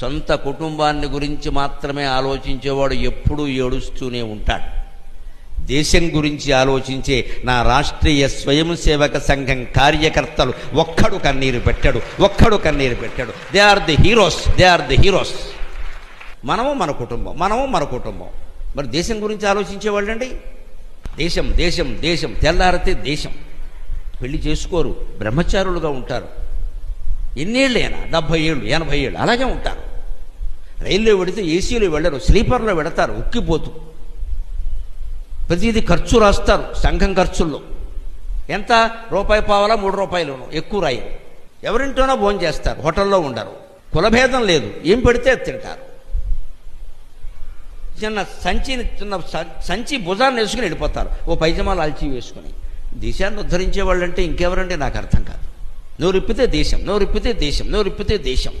సొంత కుటుంబాన్ని గురించి మాత్రమే ఆలోచించేవాడు ఎప్పుడూ ఏడుస్తూనే ఉంటాడు. దేశం గురించి ఆలోచించే నా రాష్ట్రీయ స్వయం సేవక సంఘం కార్యకర్తలు ఒక్కడు కన్నీరు పెట్టాడు. They are the heroes. మనము మన కుటుంబం. మరి దేశం గురించి ఆలోచించేవాళ్ళండి. దేశం తెల్లారితే దేశం. పెళ్లి చేసుకోరు, బ్రహ్మచారులుగా ఉంటారు. ఎన్నేళ్ళైనా 70 ఏళ్ళు 80 ఏళ్ళు అలాగే ఉంటారు. రైల్లో వెడితే ఏసీలో వెళ్ళరు, స్లీపర్లో వెడతారు ఉక్కిపోతూ. ప్రతిదీ ఖర్చు రాస్తారు సంఘం ఖర్చుల్లో. ఎంత? ₹1 ₹3 ఎక్కువ రాయరు. ఎవరింటోనో భోజనం చేస్తారు, హోటల్లో ఉండరు. కులభేదం లేదు, ఏం పెడితే తింటారు. చిన్న సంచి భుజాన్ని వేసుకుని వెళ్ళిపోతారు, ఓ పైజమాలు అల్చి వేసుకుని. దేశాన్ని ఉద్ధరించే వాళ్ళంటే ఇంకెవరంటే నాకు అర్థం కాదు. నోరిప్పితే దేశం.